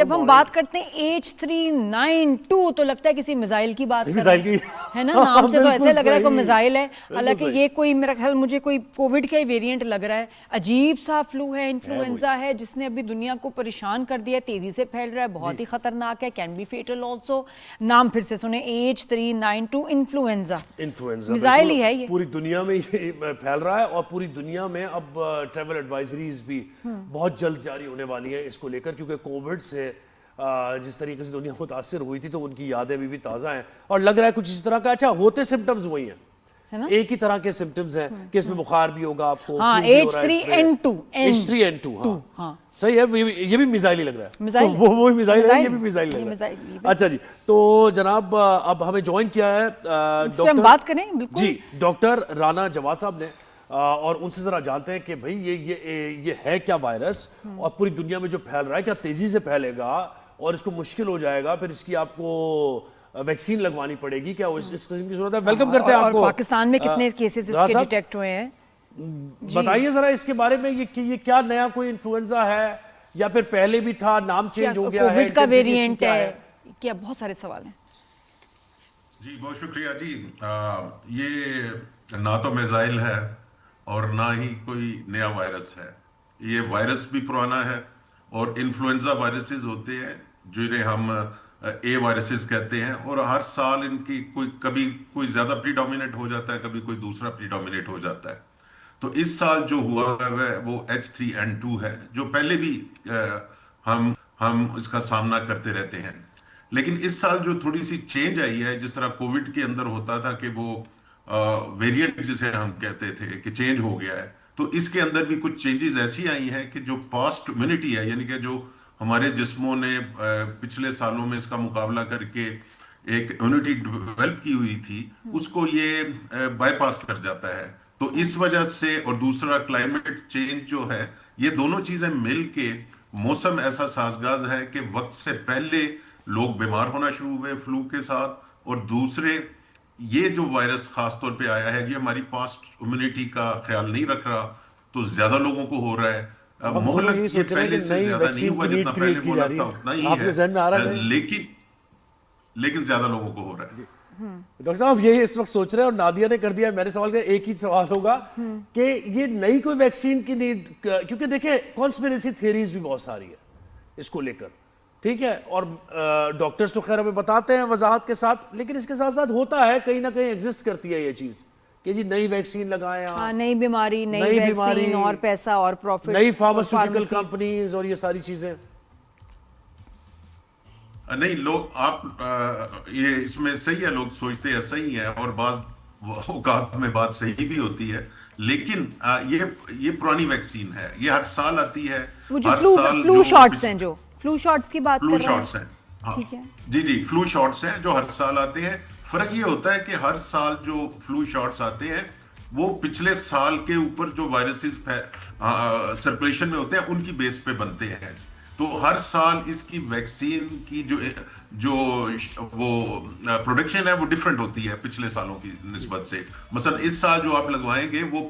जब हम बात करते हैं H392 तो लगता है किसी मिसाइल की बात कर रहे हैं, है ना? नाम से तो ऐसे लग रहा है कोई मिसाइल है, हालांकि ये कोई मेरा ख्याल मुझे कोई कोविड का ही वेरिएंट लग रहा है। अजीब सा फ्लू है, इन्फ्लुएंजा है जिसने अभी दुनिया को परेशान कर दिया, तेजी से फैल रहा है, बहुत ही खतरनाक है, कैन बी फेटल ऑल्सो। नाम फिर से सुने, H392 इन्फ्लुएंजा मिसाइल ही है ये, पूरी दुनिया में फैल रहा है और पूरी दुनिया में अब ट्रैवल एडवाइजरीज भी बहुत जल्द जारी होने वाली है इसको लेकर, क्योंकि कोविड से जिस तरीके से दुनिया मुतासिर हुई थी तो उनकी यादें अभी भी ताज़ा हैं और लग रहा है कुछ इस तरह का। अच्छा, होते सिम्टम्स वही हैं, है ना? एक ही तरह के सिम्टम्स हैं कि इसमें बुखार भी होगा आपको, हाँ, H3N2 हाँ सही है, ये भी मिसाइल ही लग रहा है, मिसाइल, वो मिसाइल है, ये भी मिसाइल लग रहा है। अच्छा जी, तो जनाब अब हमें ज्वाइन किया है डॉक्टर, बात करें बिल्कुल जी, डॉक्टर राना जवाद साहब ने, और उनसे जरा जानते हैं कि भाई ये है क्या वायरस और पूरी दुनिया में जो फैल रहा है क्या तेजी से फैलेगा और इसको मुश्किल हो जाएगा, फिर इसकी आपको वैक्सीन लगवानी पड़ेगी क्या, इस किस्म की जरूरत है? वेलकम करते हैं आपको। पाकिस्तान में कितने केसेस इसके डिटेक्ट हुए हैं, बताइए जरा इसके बारे में, ये क्या नया कोई इन्फ्लुएंजा है या फिर पहले भी था, नाम चेंज हो गया है, कोविड का वेरिएंट है क्या? बहुत सारे सवाल हैं जी। बहुत शुक्रिया जी। ये ना तो मिसाइल है और ना ही कोई नया वायरस है, ये वायरस भी पुराना है और इन्फ्लुएंजा वायरसेस होते हैं जिन्हें हम ए वायरसेस कहते हैं, और हर साल इनकी कभी कोई ज्यादा प्रीडोमिनेट हो जाता है, कभी कोई दूसरा प्रीडोमिनेट हो जाता है। तो इस साल जो हुआ है वो H3N2 है, जो पहले भी हम इसका सामना करते रहते हैं, लेकिन इस साल जो थोड़ी सी चेंज आई है, जिस तरह कोविड के अंदर होता था कि वो वेरिएंट जिसे हम कहते थे कि चेंज हो गया है, तो इसके अंदर भी कुछ चेंजेस ऐसी आई हैं कि जो पास्ट इम्यूनिटी है, यानी कि जो हमारे जिस्मों ने पिछले सालों में इसका मुकाबला करके एक इम्यूनिटी डेवलप की हुई थी, उसको ये बाईपास कर जाता है। तो इस वजह से, और दूसरा क्लाइमेट चेंज जो है, ये दोनों चीजें मिलके मौसम ऐसा साजगाज है कि वक्त से पहले लोग बीमार होना शुरू हुए फ्लू के साथ, और दूसरे ये जो वायरस खास तौर पे आया है, ये हमारी पास्ट इम्यूनिटी का ख्याल नहीं रख रहा, तो ज्यादा लोगों को हो रहा है। मोहलक ये पहले से ज्यादा नहीं हुआ, जितना पहले मोहलक था उतना ही है, लेकिन ज्यादा लोगों को हो रहा है। डॉक्टर साहब यही इस वक्त सोच रहे हैं और नादिया ने कर दिया, मेरे सवाल का एक ही सवाल होगा कि ये नई कोई वैक्सीन की नीड, क्योंकि देखिए कॉन्स्पिरेसी थियरीज भी बहुत सारी है इसको लेकर, ठीक है, और डॉक्टर्स तो खैर हमें बताते हैं वजाहत के साथ, लेकिन इसके साथ साथ होता है कहीं ना कहीं एग्जिस्ट करती है ये चीज कि जी नई वैक्सीन लगाएं, हाँ, नई बीमारी, नई बीमारी और पैसा और प्रॉफिट, नई फार्मास्यूटिकल कंपनीज और ये सारी चीजें। नहीं, लोग आप ये इसमें सही है, लोग सोचते हैं सही है, और बात औकात में बात सही भी होती है, लेकिन ये पुरानी वैक्सीन है, ये हर साल आती है। फ्लू शॉट्स हैं, जो फ्लू शॉट्स की बात कर रहे हैं, हाँ, ठीक है जी, फ्लू शॉट्स हैं जो हर साल आते हैं। फर्क ये होता है कि हर साल जो फ्लू शॉट्स आते हैं वो पिछले साल के ऊपर जो वायरसेस सर्कुलेशन में होते हैं उनकी बेस पे बनते हैं। तो हर साल इसकी वैक्सीन की जो वो प्रोडक्शन है वो डिफरेंट होती है पिछले सालों की निस्बत से। मसलन इस साल जो आप लगवाएंगे वो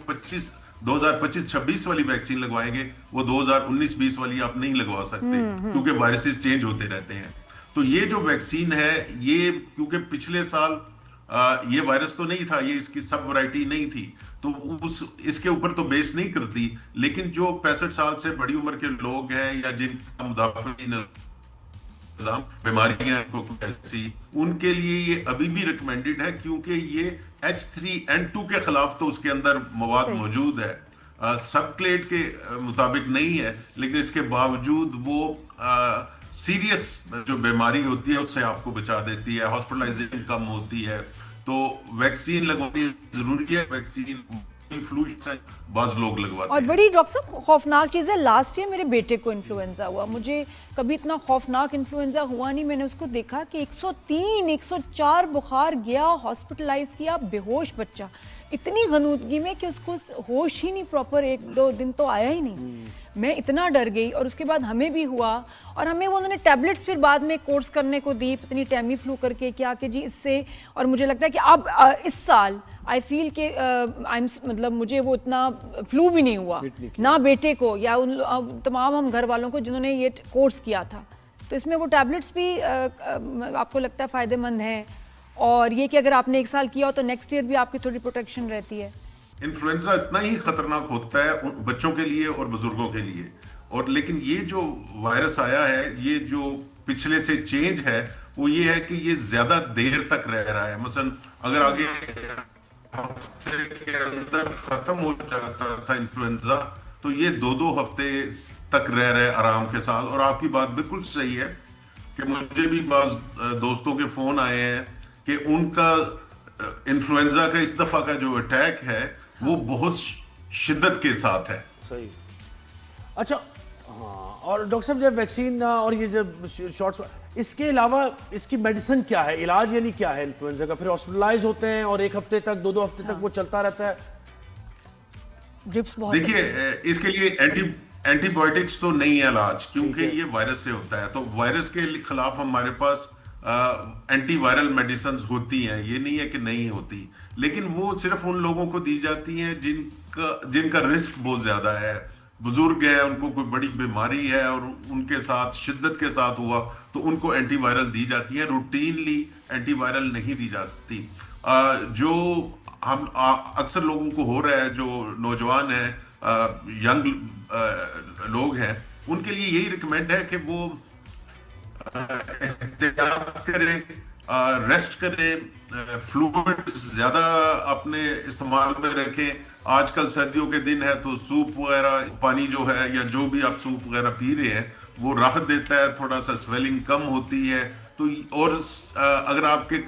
2025-26 वाली वैक्सीन लगवाएंगे, वो 2019-20 वाली आप नहीं लगवा सकते, क्योंकि वायरसेस चेंज होते रहते हैं। तो ये जो वैक्सीन है, ये क्योंकि पिछले साल ये वायरस तो नहीं था, ये इसकी सब वैरायटी नहीं थी, तो इसके ऊपर तो बेस नहीं करती, लेकिन जो 65 साल से बड़ी उम्र के लोग हैं या जिनका मुदाफ़ी निज़ाम बीमारियां ऐसी, उनके लिए ये अभी भी रिकमेंडेड है, क्योंकि ये H3N2 के खिलाफ तो उसके अंदर मवाद मौजूद है, सबक्लेड के मुताबिक नहीं है, लेकिन इसके बावजूद वो सीरियस जो बीमारी होती है उससे आपको बचा देती है, हॉस्पिटलाइजेशन कम होती है। तो वैक्सीन लगवानी जरूरी है, वैक्सीन फ्लू बाज लोग लगवाते हैं। और बड़ी डॉक्टर साहब खौफनाक चीज़ है, लास्ट ईयर मेरे बेटे को इन्फ्लुएंजा हुआ, मुझे कभी इतना खौफनाक इन्फ्लुएंजा हुआ नहीं, मैंने उसको देखा कि 103-104 बुखार गया, हॉस्पिटलाइज किया, बेहोश बच्चा, इतनी गनूदगी में कि उसको होश ही नहीं प्रॉपर 1-2 दिन तो आया ही नहीं। मैं इतना डर गई, और उसके बाद हमें भी हुआ, और हमें वो उन्होंने टैबलेट्स फिर बाद में कोर्स करने को दी, इतनी टैमी फ्लू करके क्या कि जी इससे, और मुझे लगता है कि अब इस साल आई फील के मतलब मुझे वो इतना फ्लू भी नहीं हुआ ना बेटे को या उन तमाम हम घर वालों को जिन्होंने ये कोर्स किया था, तो इसमें वो टैबलेट्स भी आपको लगता है फ़ायदेमंद हैं, और ये कि अगर आपने 1 साल किया हो तो नेक्स्ट ईयर भी आपकी थोड़ी प्रोटेक्शन रहती है? इन्फ्लुएंजा इतना ही खतरनाक होता है बच्चों के लिए और बुजुर्गों के लिए, और लेकिन ये जो वायरस आया है, ये जो पिछले से चेंज है वो ये है कि ये ज्यादा देर तक रह रहा है। मसलन अगर आगे हफ्ते के अंदर खत्म हो जाता था इन्फ्लुएंजा, तो ये 2-2 हफ्ते तक रह रहे आराम के साथ। और आपकी बात बिल्कुल सही है कि मुझे भी बाज दोस्तों के फोन आए हैं कि उनका इन्फ्लुएंजा का इस दफा का जो अटैक है वो बहुत शिद्दत के साथ है। सही। अच्छा, हाँ, और डॉक्टर साहब जब वैक्सीन और ये जब शॉट्स, इसके अलावा इसकी मेडिसिन क्या है, इलाज यानी क्या है इन्फ्लुएंजा का? फिर हॉस्पिटलाइज होते हैं और 1 हफ्ते तक 2-2 हफ्ते तक वो चलता रहता है? ड्रिप्स बहुत देखिए, इसके लिए एंटीबायोटिक्स तो नहीं है इलाज, क्योंकि ये वायरस से होता है। तो वायरस के खिलाफ हमारे पास एंटीवायरल मेडिसिन होती हैं, ये नहीं है कि नहीं होती, लेकिन वो सिर्फ उन लोगों को दी जाती हैं जिनका रिस्क बहुत ज्यादा है, बुजुर्ग है, उनको कोई बड़ी बीमारी है और उनके साथ शिद्दत के साथ हुआ तो उनको एंटीवायरल दी जाती है। रूटीनली एंटीवायरल नहीं दी जा सकती। जो हम अक्सर लोगों को हो रहा है, जो नौजवान है, यंग लोग हैं, उनके लिए यही रिकमेंड है कि वो एहतियात करें, रेस्ट करें, फ्लूइड्स ज्यादा अपने इस्तेमाल में रखें। आजकल सर्दियों के दिन है तो सूप वगैरह, पानी जो है या जो भी आप सूप वगैरह पी रहे हैं वो राहत देता है, थोड़ा सा स्वेलिंग कम होती है। तो और अगर आपके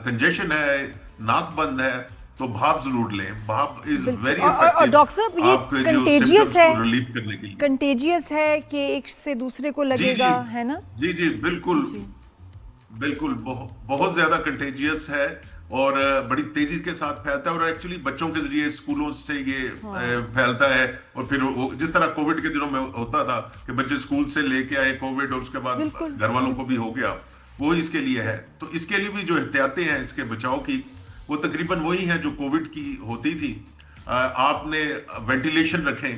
कंजेशन है, नाक बंद है, तो भाप जरूर लें। भाप इज वेरी और डॉक्टर साहब, ये कंटेजियस है, रिलीव करने के लिए कंटेजियस है कि एक से दूसरे को लगेगा, है ना? जी जी बिल्कुल बिल्कुल, बहुत ज्यादा कंटेजियस है और बड़ी तेजी के साथ फैलता है। और एक्चुअली बच्चों के जरिए स्कूलों से ये फैलता है। और फिर जिस तरह कोविड के दिनों में होता था कि बच्चे स्कूल से लेके आए कोविड और उसके बाद घर वालों को भी हो गया, वो इसके लिए है। तो इसके लिए भी जो एहतियातें हैं इसके बचाव की, वो तकरीबन वही है जो कोविड की होती थी। आपने वेंटिलेशन रखें,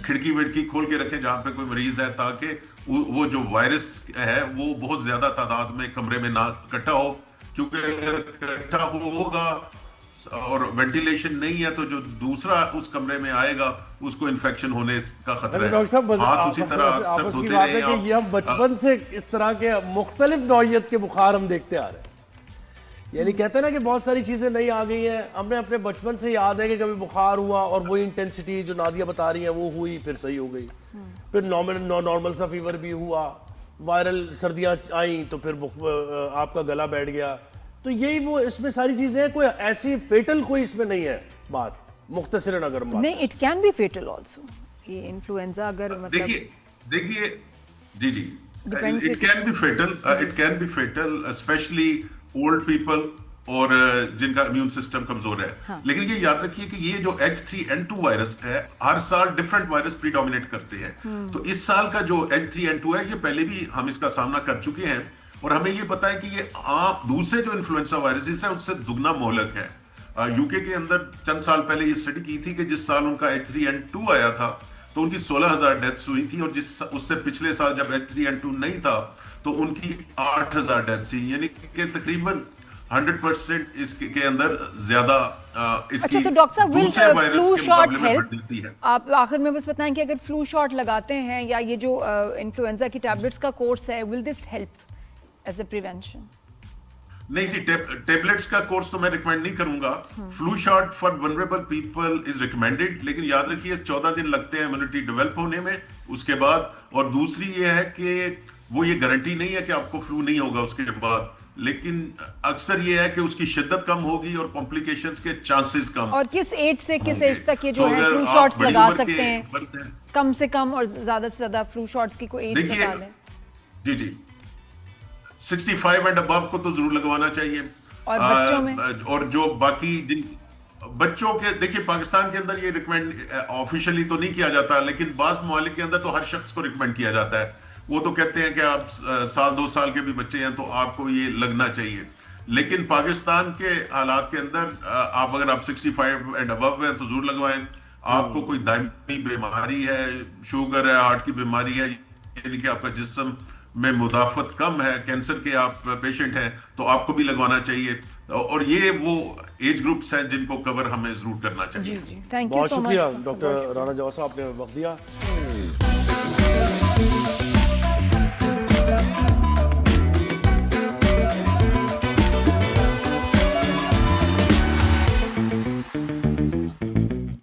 खिड़की विड़की खोल के रखें जहां पे कोई मरीज है, ताकि वो जो वायरस है वो बहुत ज्यादा तादाद में कमरे में ना इकट्ठा हो, क्योंकि अगर इकट्ठा होगा और वेंटिलेशन नहीं है तो जो दूसरा उस कमरे में आएगा उसको इन्फेक्शन होने का खतरा है। डॉक्टर साहब, हाथ उसी तरह आपस की बात है कि ये हम बचपन से इस तरह के मुख्तलिफ नौइयत के बुखार हम देखते आ रहे हैं। यानी कहते हैं ना कि बहुत सारी चीजें नई आ गई हैं, हमने अपने बचपन से याद है कि कभी बुखार हुआ और वो इंटेंसिटी जो नादिया बता रही है वो हुई, फिर सही हो गई, फिर नॉर्मल सा फीवर भी हुआ, वायरल सर्दियां आई तो फिर आपका गला बैठ गया। तो यही वो इसमें सारी चीजें, कोई ऐसी फेटल कोई इसमें नहीं है बात, मुख्तसरन अगर बात नहीं, it can be fatal also. ये इन्फ्लुएंजा अगर मतलब देखिए जी जी, it can be fatal specially old people और जिनका इम्यून सिस्टम कमजोर है। हाँ। लेकिन ये याद रखिए कि ये जो H3N2 वायरस है, हर साल डिफरेंट वायरस प्रीडोमिनेट करते हैं। तो इस साल का जो H3N2 है, ये पहले भी हम इसका सामना कर चुके हैं और हमें ये पता है कि ये आप दूसरे जो इन्फ्लुएंजा वायरसेस है उससे दुगना मोहलक है। यूके के अंदर चंद साल पहले ये स्टडी की थी कि जिस साल उनका H3N2 आया था तो उनकी 16,000 डेथ्स हुई थी, और उससे पिछले साल जब H3N2 नहीं था तो उनकी 8,000 डेथ्स हुई, यानी कि तकरीबन 100% इसके अंदर ज्यादा अच्छा, तो डॉक्टर साहब, विल फ्लू शॉट हेल्प? आप आखिर में बस बताएं कि अगर फ्लू शॉट लगाते हैं या ये जो इन्फ्लुएंजा की टैबलेट्स का कोर्स है, will this help as a prevention? नहीं जी, टेबलेट्स का कोर्स तो मैं रिकमेंड नहीं करूंगा। Flu shot for vulnerable people is recommended, लेकिन याद रखिए 14 दिन लगते हैं इम्यूनिटी डेवलप होने में उसके बाद। और दूसरी ये है कि वो ये गारंटी नहीं है कि आपको फ्लू नहीं होगा उसके बाद, लेकिन अक्सर ये है कि उसकी शिद्दत कम होगी और कॉम्प्लिकेशंस के चांसेस कम। और किस एज से किस एज तक ये जो है फ्लू शॉट्स लगा सकते हैं? कम से कम और ज्यादा से ज्यादा फ्लू शॉट्स की कोई एज बता दें। जी जी, 65 एंड अबव को तो जरूर लगवाना चाहिए। और बच्चों में? और जो बाकी जिन बच्चों के, देखिए पाकिस्तान के अंदर ये रिकमेंड ऑफिशियली तो नहीं किया जाता, लेकिन बाज़ ममालिक के अंदर तो हर शख्स को रिकमेंड किया जाता है। वो तो कहते हैं कि आप 1-2 साल के भी बच्चे हैं तो आपको ये लगना चाहिए। लेकिन पाकिस्तान के हालात के अंदर आप अगर आप 65 एंड अबव हैं तो जरूर लगवाएं। आपको कोई दायमी बीमारी है, शुगर है, हार्ट की बीमारी है, यानी कि आपका जिस्म में मुदाफत कम है, कैंसर के आप पेशेंट हैं तो आपको भी लगवाना चाहिए। और ये वो एज ग्रुप्स हैं जिनको कवर हमें जरूर करना जी चाहिए। जी, थैंक यू बहुत सो मच शुक्रिया डॉक्टर राणा जवाहर साहब, आपने वक्त दिया।